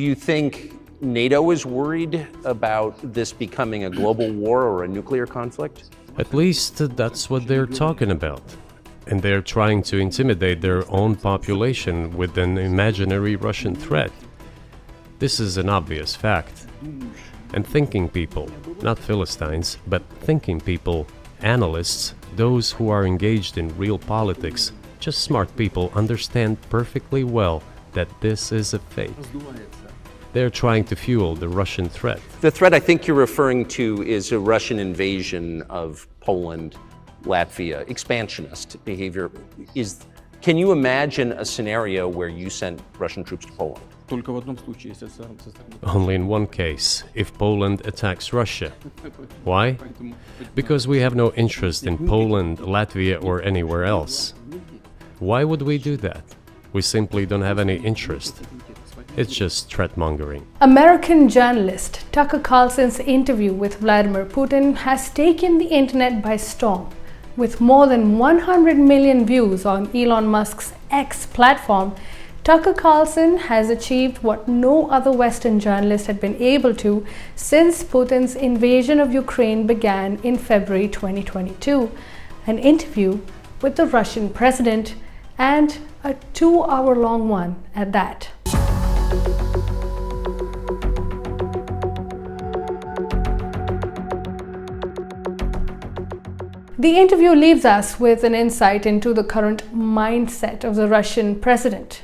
you think NATO is worried about this becoming a global war or a nuclear conflict? At least that's what they're talking about. And they're trying to intimidate their own population with an imaginary Russian threat. This is an obvious fact. And thinking people, not Philistines, but thinking people, analysts, those who are engaged in real politics, just smart people understand perfectly well that this is a fake. They're trying to fuel the Russian threat. The threat I think you're referring to is a Russian invasion of Poland, Latvia, expansionist behavior. Can you imagine a scenario where you sent Russian troops to Poland? Only in one case, if Poland attacks Russia. Why? Because we have no interest in Poland, Latvia, or anywhere else. Why would we do that? We simply don't have any interest. It's just threat-mongering. American journalist Tucker Carlson's interview with Vladimir Putin has taken the internet by storm. With more than 100 million views on Elon Musk's X platform, Tucker Carlson has achieved what no other Western journalist had been able to since Putin's invasion of Ukraine began in February 2022. An interview with the Russian president, and a 2-hour-long one at that. The interview leaves us with an insight into the current mindset of the Russian president.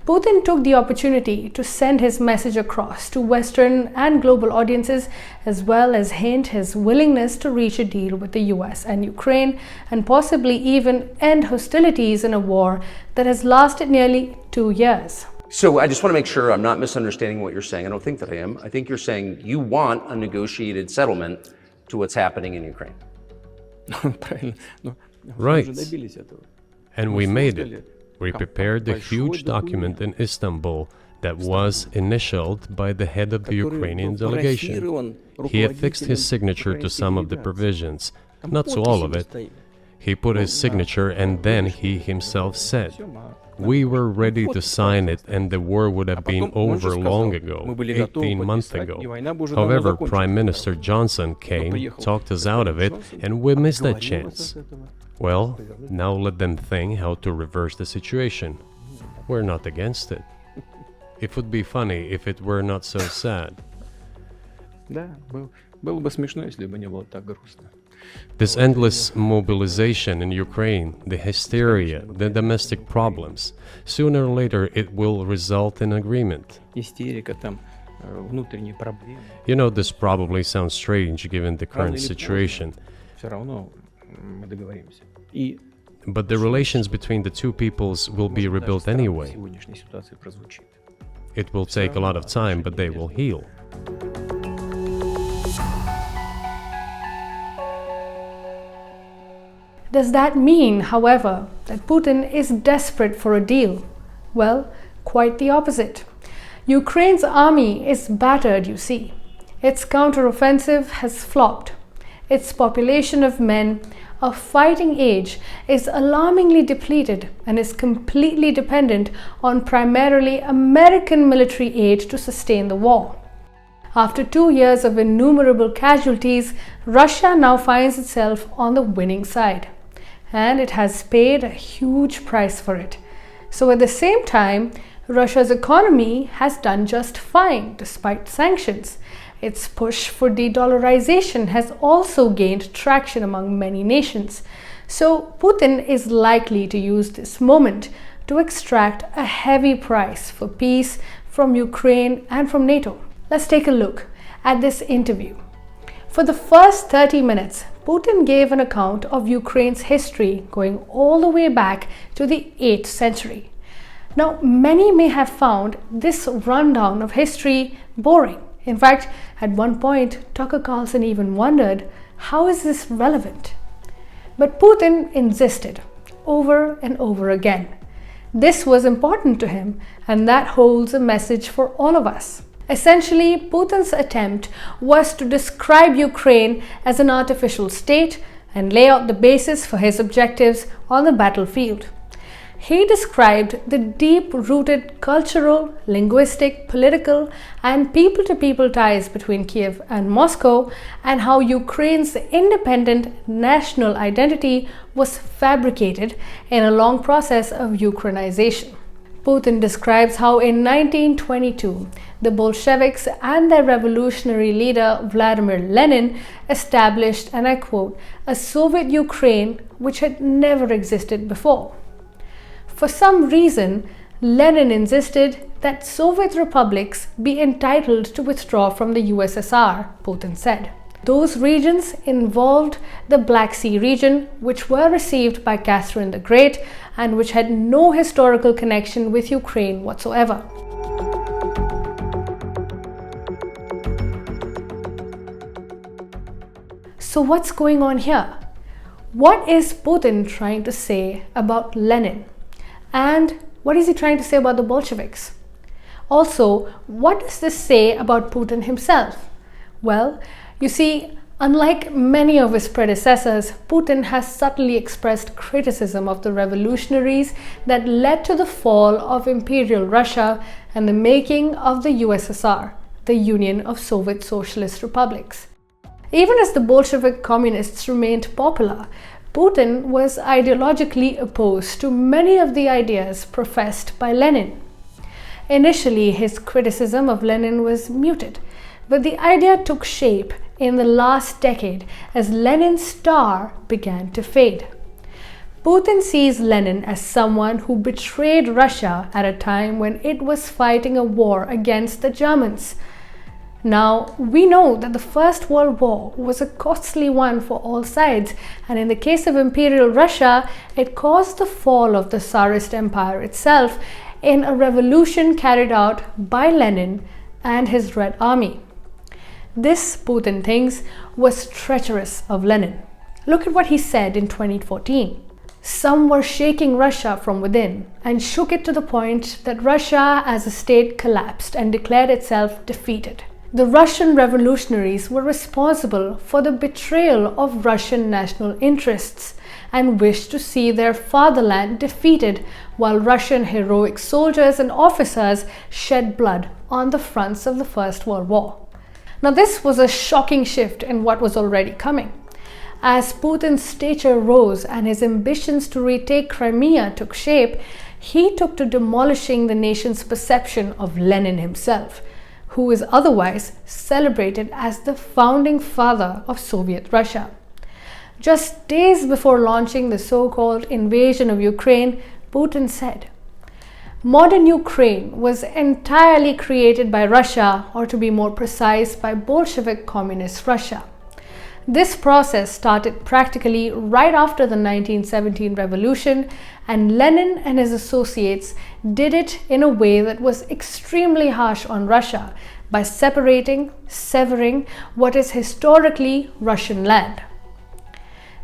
Putin took the opportunity to send his message across to Western and global audiences, as well as hint his willingness to reach a deal with the US and Ukraine, and possibly even end hostilities in a war that has lasted nearly 2 years. So I just want to make sure I'm not misunderstanding what you're saying. I don't think that I am. I think you're saying you want a negotiated settlement to what's happening in Ukraine. Right. And we made it. We prepared a huge document in Istanbul that was initialed by the head of the Ukrainian delegation. He affixed his signature to some of the provisions, not to all of it. He put his signature and then he himself said, "We were ready to sign it and the war would have been over long ago, 18 months ago. However, Prime Minister Johnson came, talked us out of it, and we missed that chance." Well, now let them think how to reverse the situation. We're not against it. It would be funny if it were not so sad. This endless mobilization in Ukraine, the hysteria, the domestic problems, sooner or later it will result in agreement. You know, this probably sounds strange given the current situation. But the relations between the two peoples will be rebuilt anyway. It will take a lot of time, but they will heal. Does that mean, however, that Putin is desperate for a deal? Well, quite the opposite. Ukraine's army is battered, you see. Its counteroffensive has flopped. Its population of men of fighting age is alarmingly depleted and is completely dependent on primarily American military aid to sustain the war. After 2 years of innumerable casualties, Russia now finds itself on the winning side. And it has paid a huge price for it. So at the same time, Russia's economy has done just fine despite sanctions. Its push for de-dollarization has also gained traction among many nations. So Putin is likely to use this moment to extract a heavy price for peace from Ukraine and from NATO. Let's take a look at this interview. For the first 30 minutes, Putin gave an account of Ukraine's history going all the way back to the 8th century. Now, many may have found this rundown of history boring. In fact, at one point, Tucker Carlson even wondered, how is this relevant? But Putin insisted over and over again. This was important to him, and that holds a message for all of us. Essentially, Putin's attempt was to describe Ukraine as an artificial state and lay out the basis for his objectives on the battlefield. he described the deep-rooted cultural, linguistic, political, and people-to-people ties between Kiev and Moscow, and how Ukraine's independent national identity was fabricated in a long process of Ukrainization. Putin describes how in 1922, the Bolsheviks and their revolutionary leader Vladimir Lenin established, and I quote, a Soviet Ukraine which had never existed before. For some reason, Lenin insisted that Soviet republics be entitled to withdraw from the USSR, Putin said. Those regions involved the Black Sea region, which were received by Catherine the Great and which had no historical connection with Ukraine whatsoever. So what's going on here? What is Putin trying to say about Lenin? And what is he trying to say about the Bolsheviks? Also, what does this say about Putin himself? Well, you see, unlike many of his predecessors, Putin has subtly expressed criticism of the revolutionaries that led to the fall of Imperial Russia and the making of the USSR, the Union of Soviet Socialist Republics. Even as the Bolshevik communists remained popular, Putin was ideologically opposed to many of the ideas professed by Lenin. Initially, his criticism of Lenin was muted, but the idea took shape in the last decade as Lenin's star began to fade. Putin sees Lenin as someone who betrayed Russia at a time when it was fighting a war against the Germans. Now, we know that the First World War was a costly one for all sides, and in the case of Imperial Russia, it caused the fall of the Tsarist Empire itself in a revolution carried out by Lenin and his Red Army. This, Putin thinks, was treacherous of Lenin. Look at what he said in 2014. Some were shaking Russia from within and shook it to the point that Russia as a state collapsed and declared itself defeated. The Russian revolutionaries were responsible for the betrayal of Russian national interests and wished to see their fatherland defeated, while Russian heroic soldiers and officers shed blood on the fronts of the First World War. Now, this was a shocking shift in what was already coming. As Putin's stature rose and his ambitions to retake Crimea took shape, he took to demolishing the nation's perception of Lenin himself, who is otherwise celebrated as the founding father of Soviet Russia. Just days before launching the so-called invasion of Ukraine, Putin said, "Modern Ukraine was entirely created by Russia, or to be more precise, by Bolshevik Communist Russia." This process started practically right after the 1917 revolution, and Lenin and his associates did it in a way that was extremely harsh on Russia by severing what is historically Russian land.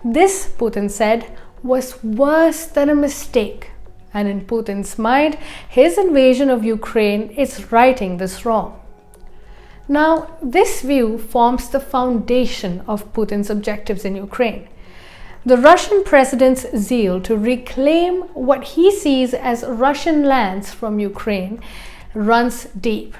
This, Putin said, was worse than a mistake, and in Putin's mind, his invasion of Ukraine is righting this wrong. Now, this view forms the foundation of Putin's objectives in Ukraine. The Russian president's zeal to reclaim what he sees as Russian lands from Ukraine runs deep.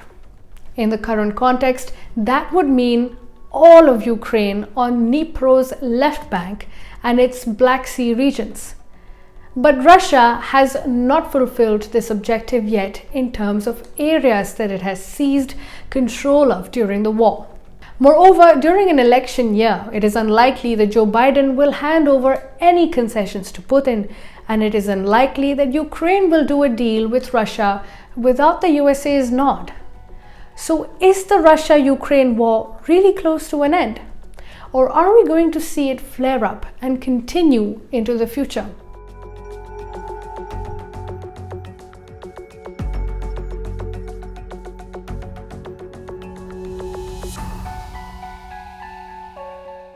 In the current context, that would mean all of Ukraine on Dnipro's left bank and its Black Sea regions. But Russia has not fulfilled this objective yet in terms of areas that it has seized control of during the war. Moreover, during an election year, it is unlikely that Joe Biden will hand over any concessions to Putin, and it is unlikely that Ukraine will do a deal with Russia without the USA's nod. So is the Russia-Ukraine war really close to an end? Or are we going to see it flare up and continue into the future?